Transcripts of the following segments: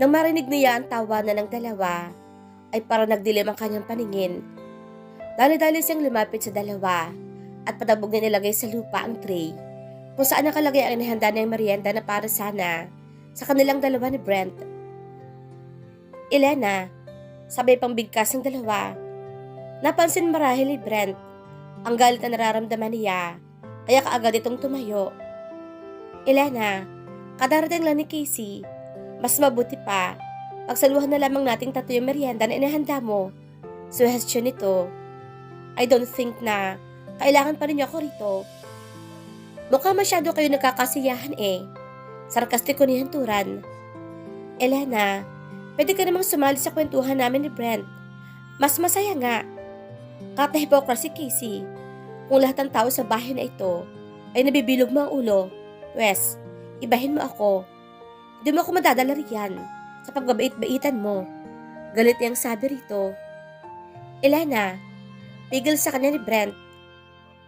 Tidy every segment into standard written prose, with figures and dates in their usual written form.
Nang marinig niya ang tawanan ng dalawa, ay parang nagdilim ang kanyang paningin. Dali-dali siyang lumapit sa dalawa at patabog na nilagay sa lupa ang tray kung saan nakalagay ang inihanda ng merienda na para sana sa kanilang dalawa ni Brent. Elena, sabay pang bigkas ng dalawa. Napansin marahil ni Brent ang galit na nararamdaman niya, kaya kaagad itong tumayo. Elena, kadarating lang ni Casey. Mas mabuti pa, pagsaluhan na lamang nating tatlo yung merienda na inihanda mo. Suhestyon nito. I don't think na kailangan pa ninyo ako rito. Mukhang masyado kayo nagkakasiyahan eh. Sarkastiko ni Hanturan. Elena, pwede ka namang sumali sa kwentuhan namin ni Brent. Mas masaya nga. Kahit na hypocrisy, Casey. Kung lahat ng tao sa bahay na ito ay nabibilog mo ang ulo, Wes, ibahin mo ako. Hindi mo ako madadala riyan sa pagbabait-baitan mo. Galit niyang sabi rito. Elena, pigil sa kanya ni Brent.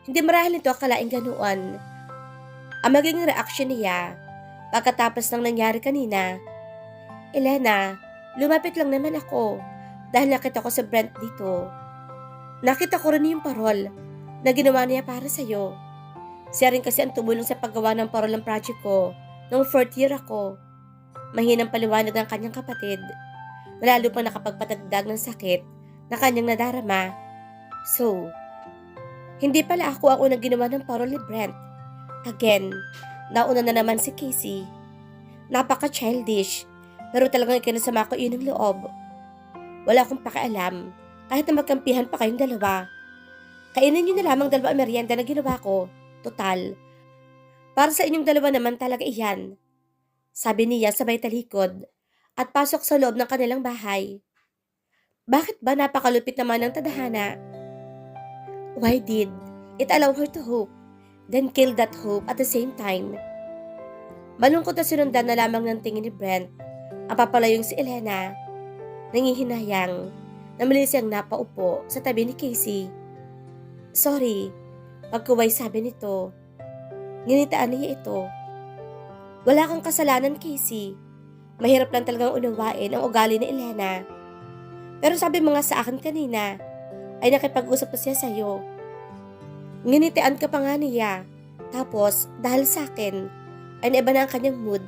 Hindi marahil nito akalaing ganuan. Ang magiging reaksyon niya pagkatapos ng nangyari kanina. Elena, lumapit lang naman ako dahil nakita ko sa Brent dito. Nakita ko rin yung parol na ginawa niya para sa'yo. Siya rin kasi ang tumulong sa paggawa ng parol ng project ko noong 4th year ako. Mahinang paliwanag ng kanyang kapatid, lalo pang nakapagpatagdag ng sakit na kanyang nadarama. So, hindi pala ako ang unang ginawa ng parol ni Brent. Again, nauna na naman si Casey. Napaka-childish, pero talagang ikinasama ko yun ng loob. Wala akong pakialam, kahit na magkampihan pa kayong dalawa. Kainin niyo na lamang dalawa ang merienda na ginawa ko. Total, para sa inyong dalawa naman talaga iyan. Sabi niya sabay talikod at pasok sa loob ng kanilang bahay. Bakit ba napakalupit naman ng tadhana? Why did it allow her to hope, then kill that hope at the same time? Malungkot na sinundan na lamang ng tingin ni Brent ang papalayong si Elena. Nangihinayang na muli siyang napaupo sa tabi ni Casey. Sorry, pagkuway sabi nito. Nginitaan niya ito. Wala kang kasalanan, Casey. Mahirap lang talagang unawain ang ugali ni Elena. Pero sabi mo nga sa akin kanina, ay nakipag-usap pa siya sa'yo. Nginitian ka pa nga niya. Tapos, dahil sa akin, ay naiba na ang kanyang mood.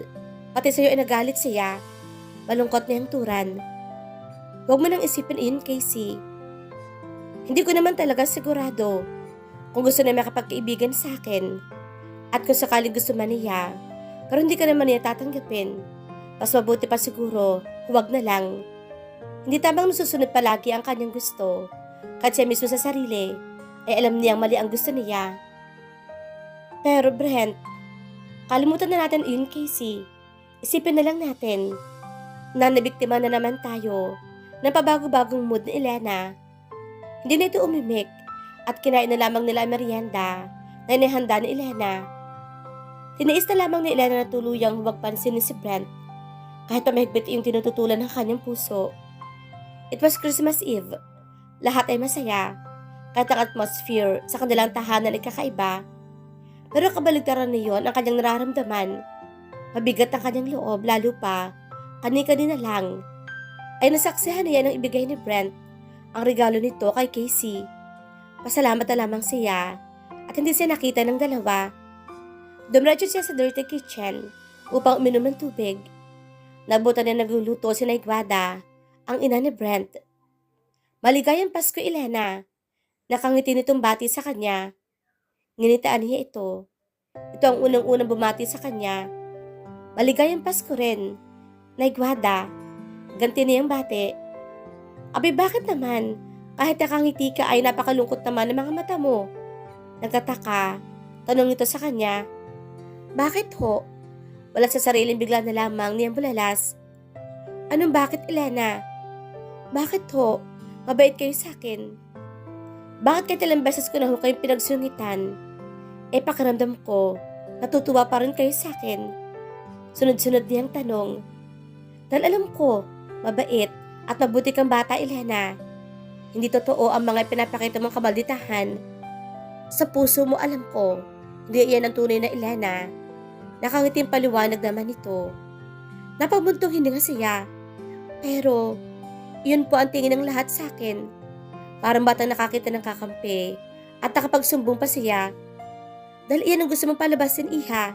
Pati sa'yo ay nagalit siya. Malungkot niyang turan. Huwag mo nang isipin iyon, Casey. Hindi ko naman talaga sigurado kung gusto na makapagkaibigan sa akin. At kung sakaling gusto man niya, pero hindi ka naman niya tatanggapin. Mas mabuti pa siguro, huwag na lang. Hindi tamang nasusunod palagi ang kanyang gusto. Kahit siya mismo sa sarili, ay alam niyang mali ang gusto niya. Pero Brent, kalimutan na natin iyon, Casey. Isipin na lang natin na nabiktima na naman tayo ng pabago-bagong mood ni Elena. Hindi na ito umimik at kinain na lamang nila ang merienda na inihanda ni Elena. Tiniis na lamang ni Elena na tuluyang huwag pansinin si Brent kahit pamahigpit yung tinututulan ng kanyang puso. It was Christmas Eve. Lahat ay masaya. Kahit ang atmosphere sa kanilang tahanan ay kakaiba. Pero kabaligtaran niyon ang kanyang nararamdaman. Mabigat ang kanyang loob, lalo pa, kani-kanina lang. Ay nasaksihan niya ng ibigay ni Brent ang regalo nito kay Casey. Pasalamat na lamang siya at hindi siya nakita ng dalawa. Dumiretso siya sa dirty kitchen upang uminom ng tubig. Nabutan niya nagluluto si Naigwada, ang ina ni Brent. Maligayang Pasko, Elena. Nakangiti nitong bati sa kanya. Nginitaan niya ito. Ito ang unang-unang bumati sa kanya. Maligayang Pasko rin, Naigwada. Ganti niyang bati. Abi, bakit naman? Kahit nakangiti ka ay napakalungkot naman ng mga mata mo. Nagtataka, tanong ito sa kanya. Bakit ho? Wala sa sariling bigla na lamang niyang bulalas. Anong bakit, Elena? Bakit ho? Mabait kayo sa akin. Bakit kahit ilang beses ko na ho kayong pinagsungitan? Pakiramdam ko, natutuwa pa rin kayo sa akin. Sunod-sunod niyang tanong. Dahil alam ko, mabait at mabuti kang bata, Elena. Hindi totoo ang mga pinapakita mong kabalditahan. Sa puso mo alam ko, hindi iyan ang tunay na Elena. Nakangiting paliwanag naman ito. Napabuntong hininga siya Pero, iyon po ang tingin ng lahat sa akin. Parang batang nakakita ng kakampi at nakapagsumbong pa siya. Dahil iyan ang gusto mong palabasin, iha.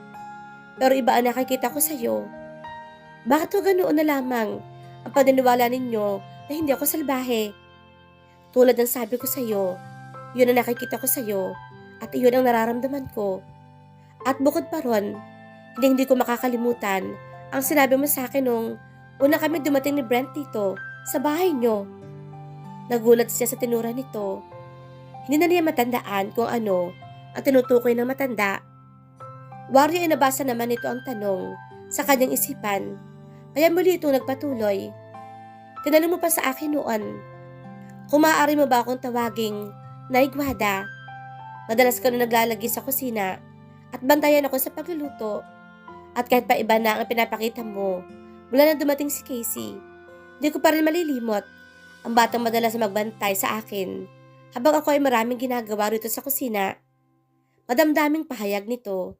Pero iba ang nakikita ko sa'yo. Bakit ko ganoon na lamang ang paniniwala ninyo na hindi ako salbahe? Tulad ng sabi ko sa'yo, yun ang nakikita ko sa'yo at iyon ang nararamdaman ko. At bukod pa ron, hindi ko makakalimutan ang sinabi mo sa akin nung una kami dumating ni Brent dito sa bahay nyo. Nagulat siya sa tinura nito. Hindi na niya matandaan kung ano ang tinutukoy ng matanda. Waryo ay nabasa naman nito ang tanong sa kanyang isipan, kaya muli itong nagpatuloy. Tinanong mo pa sa akin noon, kung maaari mo ba akong tawaging Naigwada? Madalas ka na naglalagi sa kusina at bantayan ako sa pagluluto. At kahit pa iba na ang pinapakita mo, mula na dumating si Casey, hindi ko pa rin malilimot ang batang madalas magbantay sa akin habang ako ay maraming ginagawa rito sa kusina. Madamdaming pahayag nito.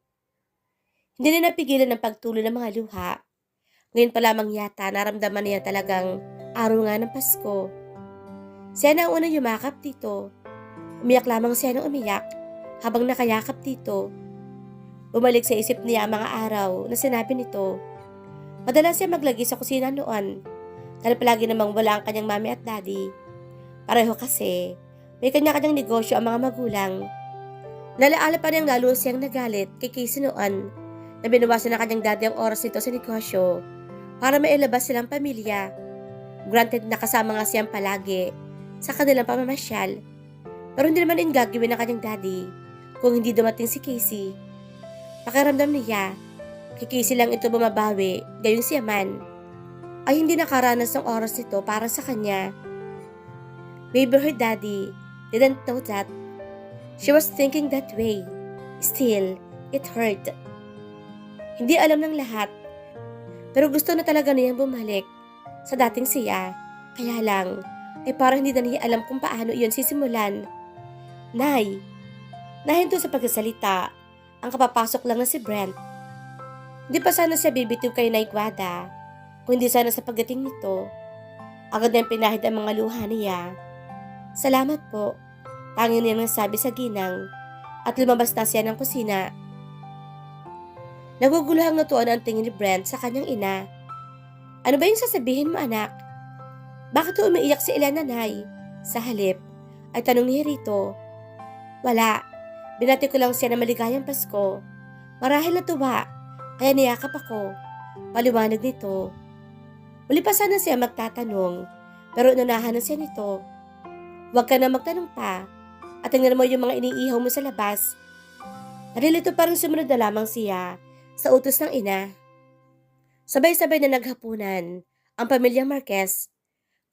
Hindi na napigilan ng pagtuloy ng mga luha. Ngayon pa lamang yata naramdaman niya talagang araw nga ng Pasko. Siya na ang unang yumakap dito. Umiyak lamang siya ng umiyak habang nakayakap dito. Bumalik sa isip niya ang mga araw na sinabi nito. Madalas siya maglagi sa kusina noon dahil palagi namang wala ang kanyang mami at daddy. Pareho kasi may kanya-kanyang negosyo ang mga magulang. Nalaala pa niyang lalo siyang nagalit kay Casey noon na binawasan ng kanyang daddy ang oras nito sa negosyo para mailabas silang pamilya. Granted na kasama nga siyang palagi sa kanilang pamamasyal. Pero hindi naman din gagawin ng kanyang daddy kung hindi dumating si Casey. Pakiramdam niya, kay Casey lang ito bumabawi, gayong siya man, ay hindi nakaranas ng oras nito para sa kanya. Maybe her daddy didn't know that. She was thinking that way. Still, it hurt. Hindi alam ng lahat, pero gusto na talaga niyang bumalik sa dating siya. Kaya lang, ay parang hindi na niya alam kung paano iyon sisimulan. Nay, nahinto sa pagsasalita, ang kapapasok lang na si Brent. Hindi pa sana siya bibitiw kay Naigwada, kung hindi sana sa pagdating nito. Agad na pinahid ang mga luha niya. Salamat po, tanging niya sabi sa ginang, at lumabas na siya ng kusina. Naguguluhang natuon ang tingin ni Brent sa kanyang ina. Ano ba yung sasabihin mo, anak? Bakit umiiyak si Elena, Nay? Sa halip, ay tanong ni Rito. Wala, binati ko lang siya na maligayang Pasko. Marahil natuwa, kaya niyakap ako. Paliwanag nito. Muli pa sana siya magtatanong, pero inunahan na siya nito. Huwag ka na magtanong pa, at tingnan mo yung mga iniihaw mo sa labas. Narilito parang sumunod na lamang siya sa utos ng ina. Sabay-sabay na naghapunan ang pamilyang Marquez,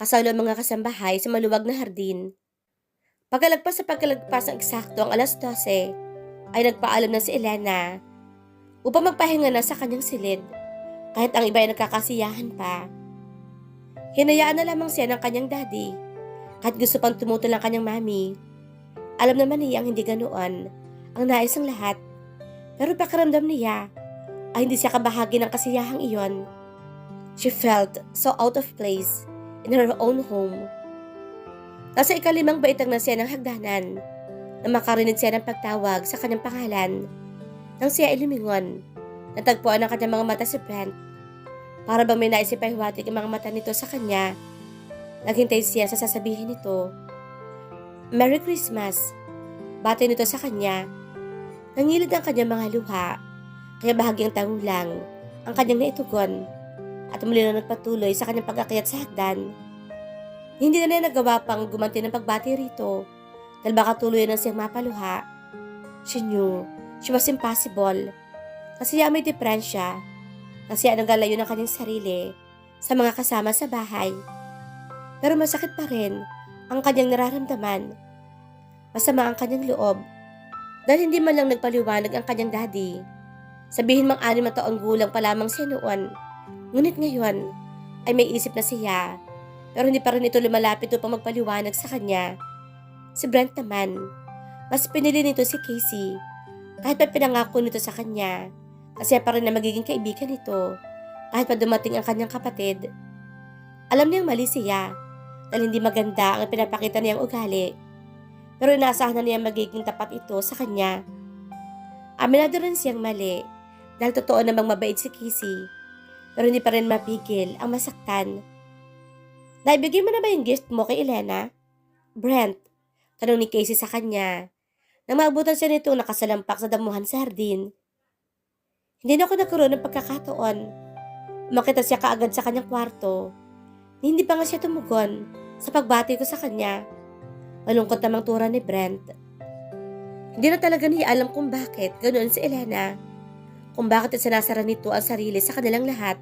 kasalo ang mga kasambahay sa maluwag na hardin. Pagkalagpas ng eksakto ang alas 12, ay nagpaalam na si Elena upang magpahinga na sa kanyang silid, kahit ang iba ay nagkakasiyahan pa. Hinayaan na lamang siya ng kanyang daddy, kahit gusto pang tumutol ang kanyang mami. Alam naman niya ang hindi ganoon ang nais ng lahat, pero pakiramdam niya ay hindi siya kabahagi ng kasiyahang iyon. She felt so out of place in her own home. Nasa ikalimang baitang na siya ng hagdanan na makarinig siya ng pagtawag sa kanyang pangalan. Nang siya ay lumingon, natagpuan ang kanyang mga mata si Brent. Para bang may naisip ay huwatig ang mga mata nito sa kanya. Naghintay siya sa sasabihin nito. Merry Christmas! Bati nito sa kanya. Nangilid ang kanyang mga luha, kaya bahagyang tango lang ang kanyang naitugon at muli na nagpatuloy sa kanyang pag-akyat sa hagdan. Hindi na niya nagawa pang gumanti ng pagbati rito dahil baka tuloy na siyang mapaluha. She knew she was impossible. Kasi may diferensya. Kasi naggalayo ng kanyang sarili sa mga kasama sa bahay. Pero masakit pa rin ang kanyang nararamdaman. Masama ang kanyang loob dahil hindi man lang nagpaliwanag ang kanyang daddy. Sabihin mang 6 na taong gulang pa lamang siya noon. Ngunit ngayon ay may isip na siya. Pero hindi pa rin ito lumalapit upang magpaliwanag sa kanya. Si Brent naman, mas pinili nito si Casey kahit pa pinangako nito sa kanya na siya pa rin na magiging kaibigan nito kahit pa dumating ang kanyang kapatid. Alam niyang mali siya dahil hindi maganda ang pinapakita niyang ugali. Pero inaasahan na niya magiging tapat ito sa kanya. Aminado rin siyang mali dahil totoo namang mabait si Casey. Pero hindi pa rin mapigil ang masaktan. Naibigay mo na ba yung gift mo kay Elena? Brent, tanong ni Casey sa kanya. Nang maabutan siya nito nakasalampak sa damuhan sa hardin. Hindi na ako nagkaroon ng pagkakataon. Umakita siya kaagad sa kanyang kwarto. Hindi pa nga siya tumugon sa pagbati ko sa kanya. Malungkot namang tura ni Brent. Hindi na talaga niya alam kung bakit ganoon si Elena. Kung bakit sinasara nito ang sarili sa kanilang lahat.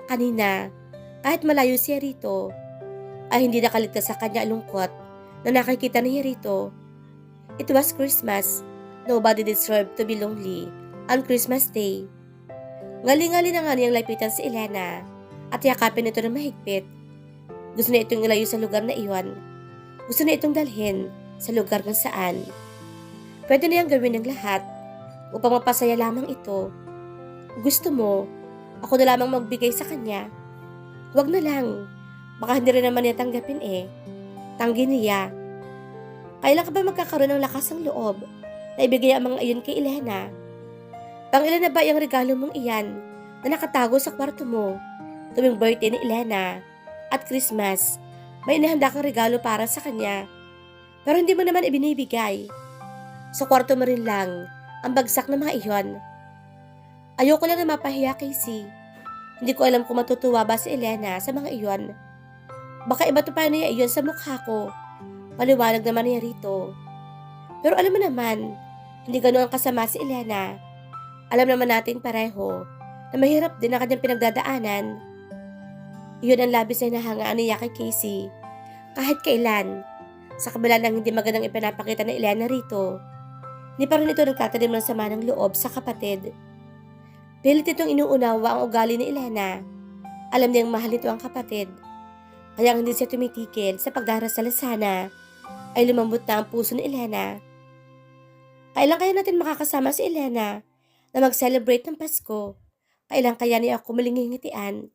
Kanina, kahit malayo siya rito, ay hindi nakaligtas sa kanya ang lungkot na nakikita niya rito. It was Christmas. Nobody deserved to be lonely on Christmas Day. Ngali-ngali na nga niyang lapitan si Elena at yakapin ito ng mahigpit. Gusto na itong ilayo sa lugar na iyon. Gusto na itong dalhin sa lugar kung saan. Pwede na niyang gawin ng lahat upang mapasaya lamang ito. Gusto mo, ako na lamang magbigay sa kanya. Huwag na lang. Baka hindi rin naman niya tanggapin eh. Tanggi niya. Kailan ka ba magkakaroon ng lakas ng loob na ibigay ang mga iyon kay Elena? Pang-ilan na ba yung regalo mong iyan na nakatago sa kwarto mo tuwing birthday ni Elena at Christmas? May inahanda kang regalo para sa kanya pero hindi mo naman ibinibigay. Sa kwarto mo rin lang ang bagsak ng mga iyon. Ayoko lang na mapahiya Casey. Hindi ko alam kung matutuwa ba si Elena sa mga iyon. Baka iba to pa niya iyon sa mukha ko. Maliwanag naman niya rito. Pero alam mo naman, hindi ganoon kasama si Elena. Alam naman natin pareho na mahirap din ang kanyang pinagdadaanan. Iyon ang labis na hinahangaan niya kay Casey. Kahit kailan, sa kabila ng hindi magandang ipinapakita ni Elena rito, hindi pa rin ito nagtatanim ng sama ng loob sa kapatid. Pilit itong inuunawa ang ugali ni Elena. Alam niyang mahal ito ang kapatid. Kaya hindi siya tumitikil sa pagdarasal sana ay lumambot na ang puso ni Elena. Kailan kaya natin makakasama si Elena na mag-celebrate ng Pasko? Kailan kaya niya ako malingingitian?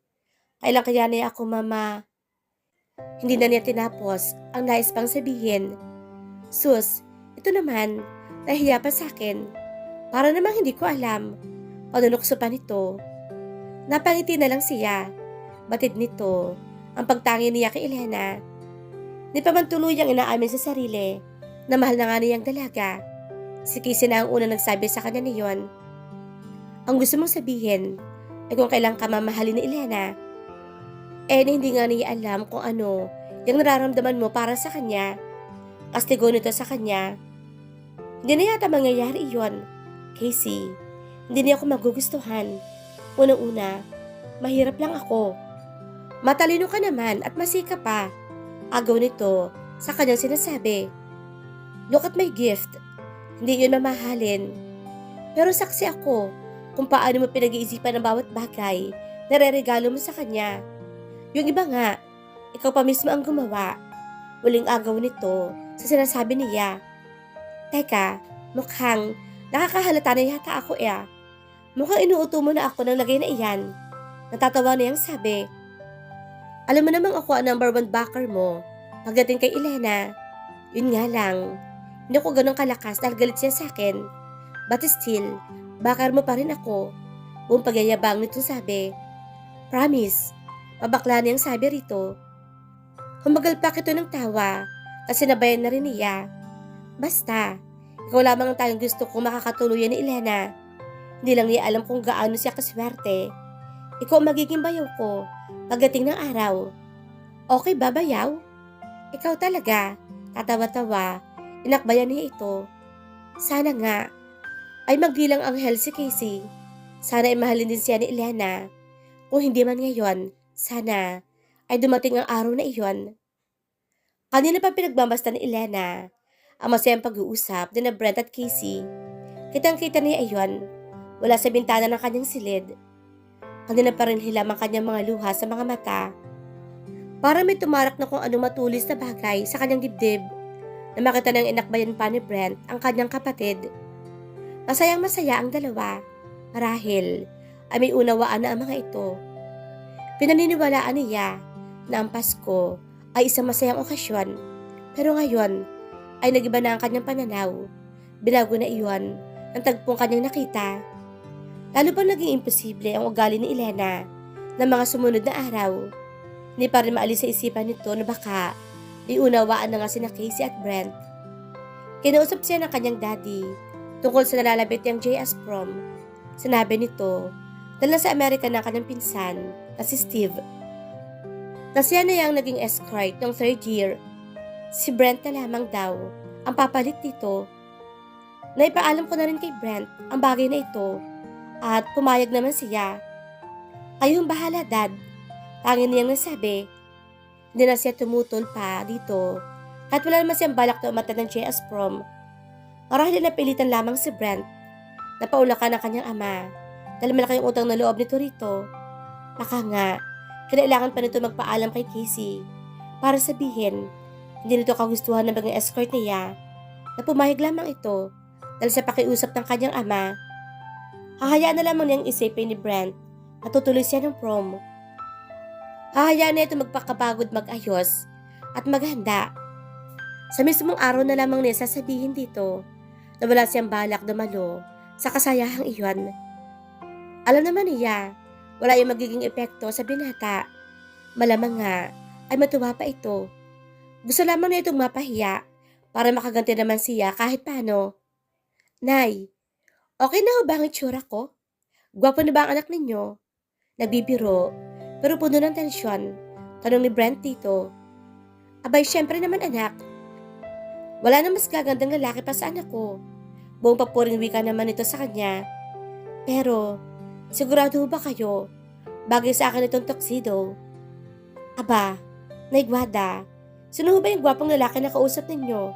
Kailan kaya niya ako mama? Hindi na niya tinapos ang nais pang sabihin. Sus, ito naman, nahiya pa sa akin. Para namang hindi ko alam. Panunukso pa nito. Napangiti na lang siya. Batid nito ang pagtangi niya kay Elena. Di pa man tuluyang inaamin sa sarili na mahal na nga niyang dalaga. Si Casey na ang unang nagsabi sa kanya niyon. Ang gusto mong sabihin ay kung kailan ka mamahalin ni Elena. Hindi nga niya alam kung ano yung nararamdaman mo para sa kanya. Kastigo nito sa kanya. Hindi na yata mangyayari iyon, Casey. Hindi niya ako magugustuhan. Unang-una, mahirap lang ako. Matalino ka naman at masika pa. Agaw nito sa kanyang sinasabi. Look at my gift. Hindi yun mamahalin. Pero saksi ako kung paano mo pinag-iisipan ang bawat bagay na re-regalo mo sa kanya. Yung iba nga, ikaw pa mismo ang gumawa. Uling agaw nito sa sinasabi niya. Teka, mukhang nakakahalata na yata ako eh. Mukhang inuuto mo na ako ng lagay na iyan. Natatawa na yung sabi. Alam mo namang ako ang number 1 backer mo pagdating kay Elena. Yun nga lang, hindi ako ganun kalakas dahil galit siya sa akin. But still, backer mo pa rin ako. Buong pagyayabang nitong sabi. Promise, pabakla niyang sabi rito. Humagalpak ito ng tawa kasi nabayan na rin niya. Basta, ikaw lamang ang tayong gusto kong makakatuluyan ni Elena. Hindi lang niya alam kung gaano siya kaswerte. Ikaw ang magiging bayaw ko pagdating ng araw. Okay ba bayaw? Ikaw talaga. Tatawa-tawa. Inakbayan niya ito. Sana nga ay magdilang anghel si Casey. Sana ay mahalin din siya ni Elena. Kung hindi man ngayon, sana ay dumating ang araw na iyon. Kanina pa pinagbabasta ni Elena ang masayang pag-uusap din na Brent at Casey. Kitang-kita niya iyon. Wala sa bintana ng kanyang silid. Kanina pa rin hilam ang kanyang mga luha sa mga mata. Para may tumarak na kung anong matulis na bagay sa kanyang dibdib na makita ng inakbayan pa ni Brent ang kanyang kapatid. Masayang masaya ang dalawa. Marahil ay may unawaan na ang mga ito. Pinaniniwalaan niya na ang Pasko ay isang masayang okasyon. Pero ngayon ay nagiba na ang kanyang pananaw. Binago na iyon ang tagpong kanyang nakita. Lalo pang naging imposible ang ugali ni Elena ng mga sumunod na araw. Hindi pa rin maalis sa isipan nito na baka iunawaan na nga sina Casey at Brent. Kinausap siya ng kanyang daddy tungkol sa nalalapit niyang JS prom. Sinabi nito dahil sa Amerika ng kanyang pinsan na si Steve. Na siya na yung naging escort ng 3rd year. Si Brent na lamang daw ang papalit dito. Naipaalam ko na rin kay Brent ang bagay na ito at pumayag naman siya. Kayong bahala, Dad. Tangin niyang nasabi. Hindi na siya tumutol pa dito kahit wala naman siyang balak na umatan ng JS prom. Marahil napilitan lamang si Brent na paulakan ng kanyang ama dahil malaki yung utang na loob nito rito. Baka nga, kailangan pa nito magpaalam kay Casey para sabihin hindi nito kagustuhan ng mga escort niya na pumayag lamang ito dahil sa pakiusap ng kanyang ama. Hahayaan na lamang niyang isipin ni Brent na tutuloy siya ng prom. Hahayaan na ito magpakapagod mag-ayos at maghanda. Sa mismong araw na lamang niya sasabihin dito na wala siyang balak dumalo sa kasayahang iyon. Alam naman niya, wala yung magiging epekto sa binata. Malamang nga ay matuwa pa ito. Gusto lamang niya itong mapahiya para makaganti naman siya kahit paano. Nay, okay na ho ba ang itsura ko? Gwapo na ba ang anak ninyo? Nagbibiro, pero puno ng tensyon. Tanong ni Brent dito. Abay, syempre naman anak. Wala na mas gagandang lalaki pa sa anak ko. Buong papuring wika naman ito sa kanya. Pero, sigurado ba kayo? Bagay sa akin itong tuxedo. Aba, Naigwada, sino ho ba yung gwapong lalaki na kausap ninyo?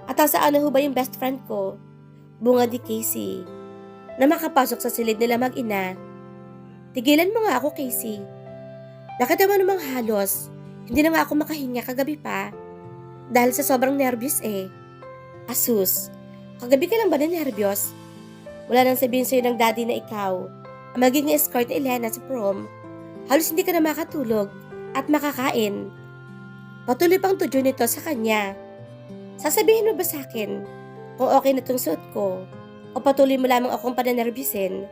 At saan ho ba yung best friend ko? Bunga ni Casey, na makapasok sa silid nila mag-ina. Tigilan mo nga ako, Casey. Nakita mo namang halos, hindi na nga ako makahinga kagabi pa. Dahil sa sobrang nervyos eh. Asus, kagabi ka lang ba na nervyos? Wala nang sabihin sa'yo ng daddy na ikaw ang magiging escort ni Elena sa prom. Halos hindi ka na makatulog at makakain. Patuloy pang tudyo nito sa kanya. Sasabihin mo ba sa akin kung okay na itong suot ko o patuloy mo lamang akong pananervyusin?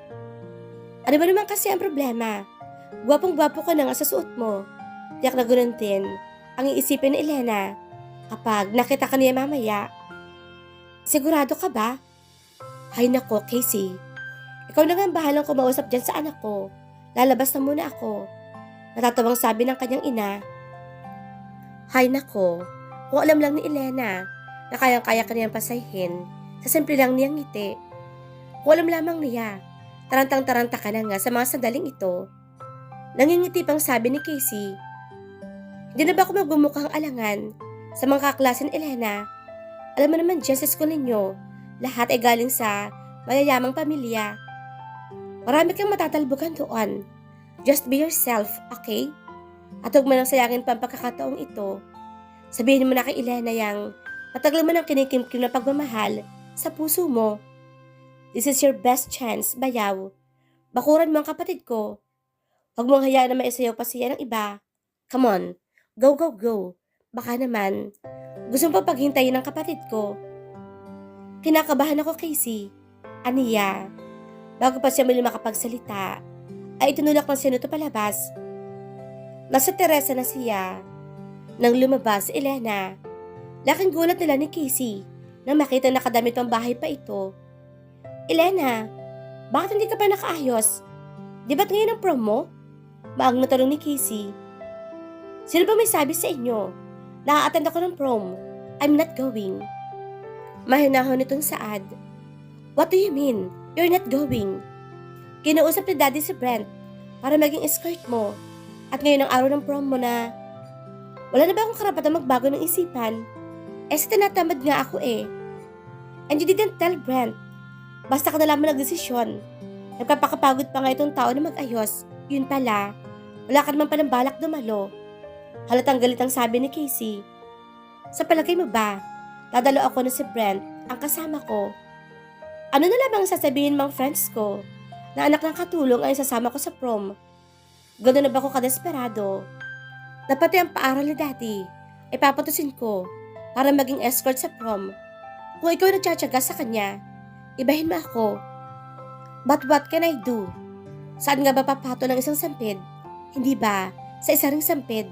Ano ba naman kasi ang problema? Gwapong-gwapo ka na nga sa suot mo. Tiyak na ganun din ang iisipin ni Elena kapag nakita ka niya mamaya. Sigurado ka ba? Hay nako, Casey. Ikaw na nga ang bahalang kumausap dyan sa anak ko. Lalabas na muna ako. Natatawang sabi ng kanyang ina. Hay nako, kung alam lang ni Elena na kayang-kaya ka niyang pasayhin, sa simple lang niyang ngiti. Kung alam lamang niya, tarantang-taranta ka na nga sa mga sandaling ito. Nangingiti pang sabi ni Casey. Hindi na ba ako magbumukhang alangan sa mga kaklasen Elena? Alam mo naman dyan sa school ninyo, lahat ay galing sa mayayamang pamilya. Marami kang matatalbukan doon. Just be yourself, okay? At huwag mo nang sayangin pa ang pagkakataong ito. Sabihin mo na kay Elena yang matagal mo nang kinikimkim na pagmamahal sa puso mo. This is your best chance, bayaw. Bakuran mo ang kapatid ko. Huwag mong hayaan na maisayaw pa siya ng iba. Come on, go, go, go. Baka naman, gusto mo pa paghintayin ng kapatid ko. Kinakabahan ako, Casey. Aniya, bago pa siya muli makapagsalita, ay itinulak ng siya nito palabas. Nasa teresa na siya. Nang lumabas si Elena, laking gulat nila ni Casey nang makita na nakadamit pang bahay pa ito. Elena, bakit hindi ka pa nakaayos? Di ba't ngayon ang prom mo? Maang natanong ni Casey. Sino ba may sabi sa inyo? Nakaattend ako ng prom. I'm not going. Mahinahon nitong saad. What do you mean? You're not going? Kinausap ni Daddy si Brent para maging escort mo. At ngayon ang araw ng prom mo na wala na ba akong karapatan magbago ng isipan? Eh sa tinatamad nga ako eh. And you didn't tell Brent. Basta ka na lamang nagdesisyon. Nagpapakapagod pa nga itong tao na mag-ayos. Yun pala, wala ka naman palang balak dumalo. Halatang galit ang sabi ni Casey. Sa palagay mo ba, dadalo ako na si Brent, ang kasama ko? Ano na lamang sasabihin mga friends ko na anak ng katulong ay sasama ko sa prom? Gano'n na ba ako kadesperado? Na pati ang paaral ni Daddy, ay papatusin ko para maging escort sa prom. Kung ikaw nagtsatsaga sa kanya, ibahin mo ako. But what can I do? Saan nga ba papato ng isang sampid? Hindi ba? Sa isa ring sampid.